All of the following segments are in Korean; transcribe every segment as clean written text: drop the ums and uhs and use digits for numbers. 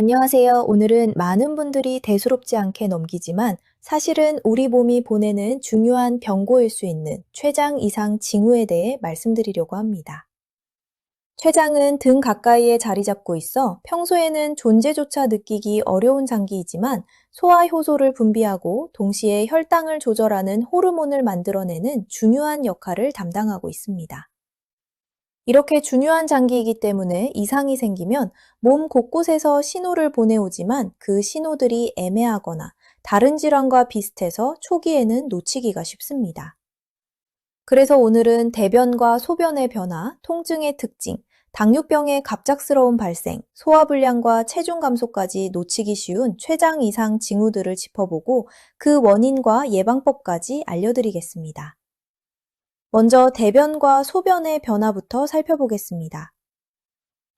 안녕하세요. 오늘은 많은 분들이 대수롭지 않게 넘기지만 사실은 우리 몸이 보내는 중요한 병고일 수 있는 췌장 이상 징후에 대해 말씀드리려고 합니다. 췌장은 등 가까이에 자리 잡고 있어 평소에는 존재조차 느끼기 어려운 장기이지만 소화 효소를 분비하고 동시에 혈당을 조절하는 호르몬을 만들어내는 중요한 역할을 담당하고 있습니다. 이렇게 중요한 장기이기 때문에 이상이 생기면 몸 곳곳에서 신호를 보내오지만 그 신호들이 애매하거나 다른 질환과 비슷해서 초기에는 놓치기가 쉽습니다. 그래서 오늘은 대변과 소변의 변화, 통증의 특징, 당뇨병의 갑작스러운 발생, 소화불량과 체중 감소까지 놓치기 쉬운 췌장 이상 징후들을 짚어보고 그 원인과 예방법까지 알려드리겠습니다. 먼저 대변과 소변의 변화부터 살펴보겠습니다.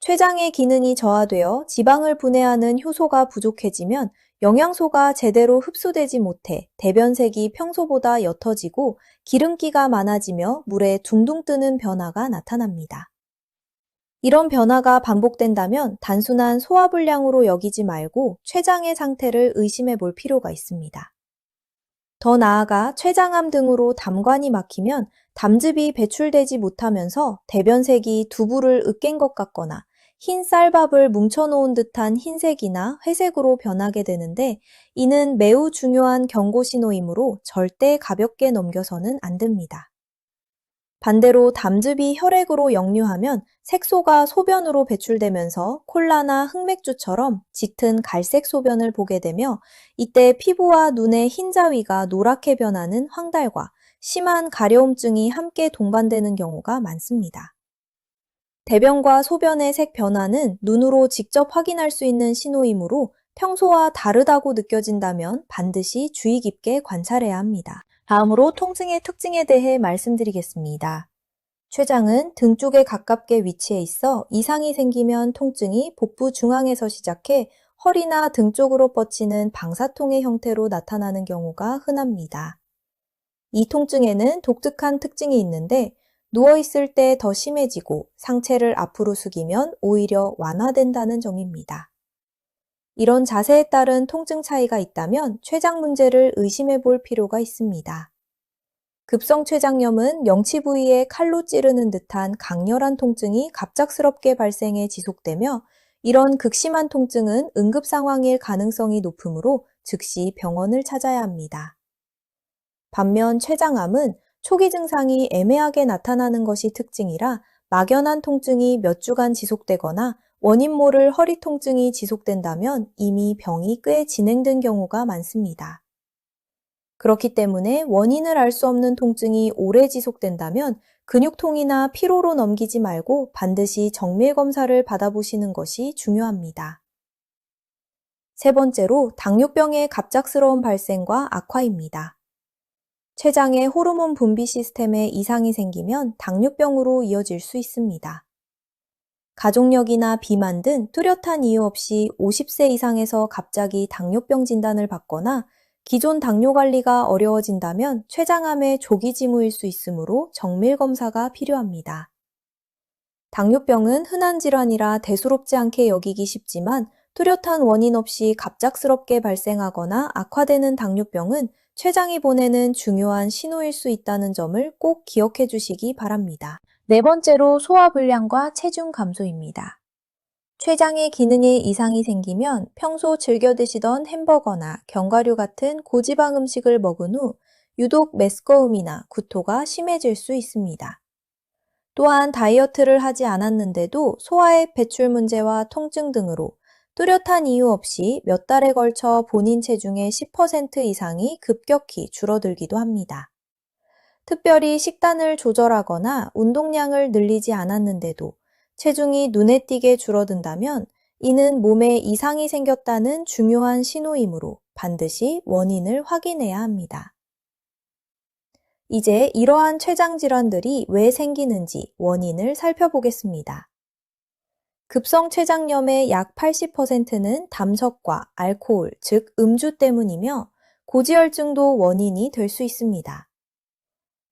췌장의 기능이 저하되어 지방을 분해하는 효소가 부족해지면 영양소가 제대로 흡수되지 못해 대변색이 평소보다 옅어지고 기름기가 많아지며 물에 둥둥 뜨는 변화가 나타납니다. 이런 변화가 반복된다면 단순한 소화불량으로 여기지 말고 췌장의 상태를 의심해 볼 필요가 있습니다. 더 나아가 췌장암 등으로 담관이 막히면 담즙이 배출되지 못하면서 대변색이 두부를 으깬 것 같거나 흰 쌀밥을 뭉쳐놓은 듯한 흰색이나 회색으로 변하게 되는데 이는 매우 중요한 경고 신호이므로 절대 가볍게 넘겨서는 안 됩니다. 반대로 담즙이 혈액으로 역류하면 색소가 소변으로 배출되면서 콜라나 흑맥주처럼 짙은 갈색 소변을 보게 되며 이때 피부와 눈의 흰자위가 노랗게 변하는 황달과 심한 가려움증이 함께 동반되는 경우가 많습니다. 대변과 소변의 색 변화는 눈으로 직접 확인할 수 있는 신호이므로 평소와 다르다고 느껴진다면 반드시 주의 깊게 관찰해야 합니다. 다음으로 통증의 특징에 대해 말씀드리겠습니다. 췌장은 등 쪽에 가깝게 위치해 있어 이상이 생기면 통증이 복부 중앙에서 시작해 허리나 등 쪽으로 뻗치는 방사통의 형태로 나타나는 경우가 흔합니다. 이 통증에는 독특한 특징이 있는데 누워있을 때 더 심해지고 상체를 앞으로 숙이면 오히려 완화된다는 점입니다. 이런 자세에 따른 통증 차이가 있다면 췌장 문제를 의심해 볼 필요가 있습니다. 급성 췌장염은 영치 부위에 칼로 찌르는 듯한 강렬한 통증이 갑작스럽게 발생해 지속되며 이런 극심한 통증은 응급 상황일 가능성이 높으므로 즉시 병원을 찾아야 합니다. 반면 췌장암은 초기 증상이 애매하게 나타나는 것이 특징이라 막연한 통증이 몇 주간 지속되거나 원인 모를 허리 통증이 지속된다면 이미 병이 꽤 진행된 경우가 많습니다. 그렇기 때문에 원인을 알 수 없는 통증이 오래 지속된다면 근육통이나 피로로 넘기지 말고 반드시 정밀 검사를 받아보시는 것이 중요합니다. 세 번째로 당뇨병의 갑작스러운 발생과 악화입니다. 췌장의 호르몬 분비 시스템에 이상이 생기면 당뇨병으로 이어질 수 있습니다. 가족력이나 비만 등 뚜렷한 이유 없이 50세 이상에서 갑자기 당뇨병 진단을 받거나 기존 당뇨 관리가 어려워진다면 췌장암의 조기 징후일 수 있으므로 정밀 검사가 필요합니다. 당뇨병은 흔한 질환이라 대수롭지 않게 여기기 쉽지만 뚜렷한 원인 없이 갑작스럽게 발생하거나 악화되는 당뇨병은 췌장이 보내는 중요한 신호일 수 있다는 점을 꼭 기억해 주시기 바랍니다. 네 번째로 소화불량과 체중 감소입니다. 췌장의 기능에 이상이 생기면 평소 즐겨 드시던 햄버거나 견과류 같은 고지방 음식을 먹은 후 유독 메스꺼움이나 구토가 심해질 수 있습니다. 또한 다이어트를 하지 않았는데도 소화액 배출 문제와 통증 등으로 뚜렷한 이유 없이 몇 달에 걸쳐 본인 체중의 10% 이상이 급격히 줄어들기도 합니다. 특별히 식단을 조절하거나 운동량을 늘리지 않았는데도 체중이 눈에 띄게 줄어든다면 이는 몸에 이상이 생겼다는 중요한 신호이므로 반드시 원인을 확인해야 합니다. 이제 이러한 췌장 질환들이 왜 생기는지 원인을 살펴보겠습니다. 급성 췌장염의 약 80%는 담석과 알코올, 즉 음주 때문이며 고지혈증도 원인이 될 수 있습니다.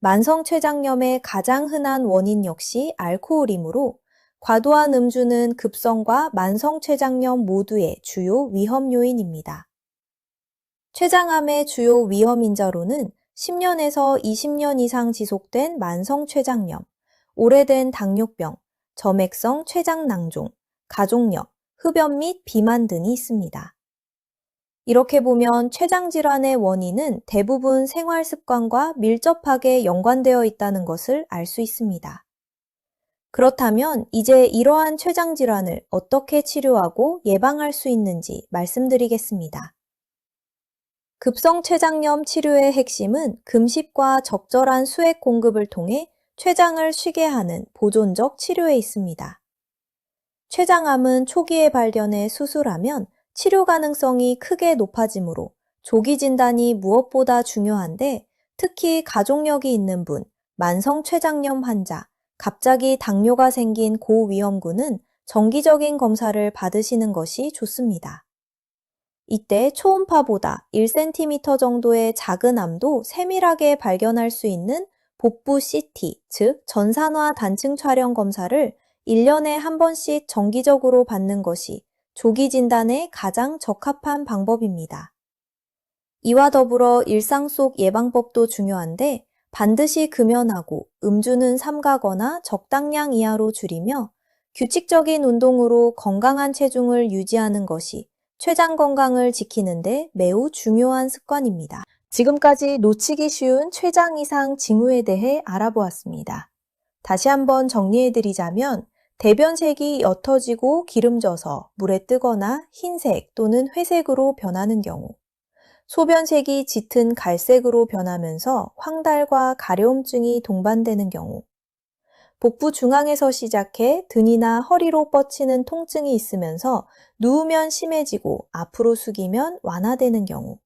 만성 췌장염의 가장 흔한 원인 역시 알코올이므로 과도한 음주는 급성과 만성 췌장염 모두의 주요 위험 요인입니다. 췌장암의 주요 위험 인자로는 10년에서 20년 이상 지속된 만성 췌장염, 오래된 당뇨병, 점액성 췌장낭종, 가족력, 흡연 및 비만 등이 있습니다. 이렇게 보면 췌장 질환의 원인은 대부분 생활 습관과 밀접하게 연관되어 있다는 것을 알 수 있습니다. 그렇다면 이제 이러한 췌장 질환을 어떻게 치료하고 예방할 수 있는지 말씀드리겠습니다. 급성 췌장염 치료의 핵심은 금식과 적절한 수액 공급을 통해 췌장을 쉬게 하는 보존적 치료에 있습니다. 췌장암은 초기에 발견해 수술하면 치료 가능성이 크게 높아지므로 조기 진단이 무엇보다 중요한데, 특히 가족력이 있는 분, 만성 췌장염 환자, 갑자기 당뇨가 생긴 고위험군은 정기적인 검사를 받으시는 것이 좋습니다. 이때 초음파보다 1cm 정도의 작은 암도 세밀하게 발견할 수 있는 복부 CT, 즉 전산화 단층 촬영 검사를 1년에 한 번씩 정기적으로 받는 것이 조기 진단에 가장 적합한 방법입니다. 이와 더불어 일상 속 예방법도 중요한데, 반드시 금연하고 음주는 삼가거나 적당량 이하로 줄이며 규칙적인 운동으로 건강한 체중을 유지하는 것이 췌장 건강을 지키는 데 매우 중요한 습관입니다. 지금까지 놓치기 쉬운 췌장 이상 징후에 대해 알아보았습니다. 다시 한번 정리해드리자면, 대변색이 옅어지고 기름져서 물에 뜨거나 흰색 또는 회색으로 변하는 경우, 소변색이 짙은 갈색으로 변하면서 황달과 가려움증이 동반되는 경우, 복부 중앙에서 시작해 등이나 허리로 뻗치는 통증이 있으면서 누우면 심해지고 앞으로 숙이면 완화되는 경우,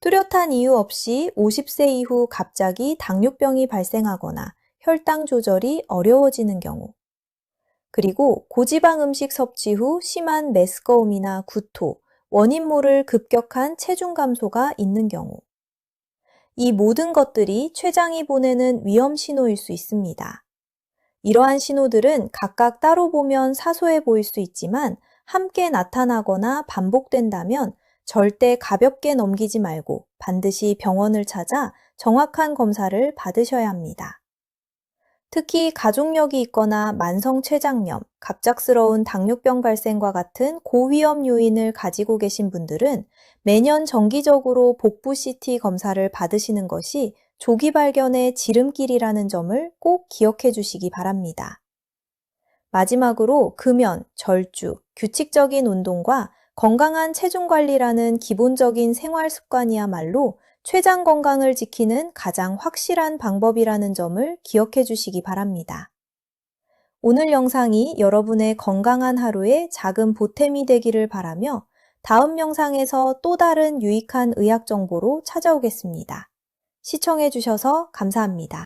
뚜렷한 이유 없이 50세 이후 갑자기 당뇨병이 발생하거나 혈당 조절이 어려워지는 경우, 그리고 고지방 음식 섭취 후 심한 메스꺼움이나 구토, 원인 모를 급격한 체중 감소가 있는 경우, 이 모든 것들이 췌장이 보내는 위험 신호일 수 있습니다. 이러한 신호들은 각각 따로 보면 사소해 보일 수 있지만 함께 나타나거나 반복된다면 절대 가볍게 넘기지 말고 반드시 병원을 찾아 정확한 검사를 받으셔야 합니다. 특히 가족력이 있거나 만성 췌장염, 갑작스러운 당뇨병 발생과 같은 고위험 요인을 가지고 계신 분들은 매년 정기적으로 복부 CT 검사를 받으시는 것이 조기 발견의 지름길이라는 점을 꼭 기억해 주시기 바랍니다. 마지막으로 금연, 절주, 규칙적인 운동과 건강한 체중 관리라는 기본적인 생활 습관이야말로 췌장 건강을 지키는 가장 확실한 방법이라는 점을 기억해 주시기 바랍니다. 오늘 영상이 여러분의 건강한 하루에 작은 보탬이 되기를 바라며 다음 영상에서 또 다른 유익한 의학 정보로 찾아오겠습니다. 시청해 주셔서 감사합니다.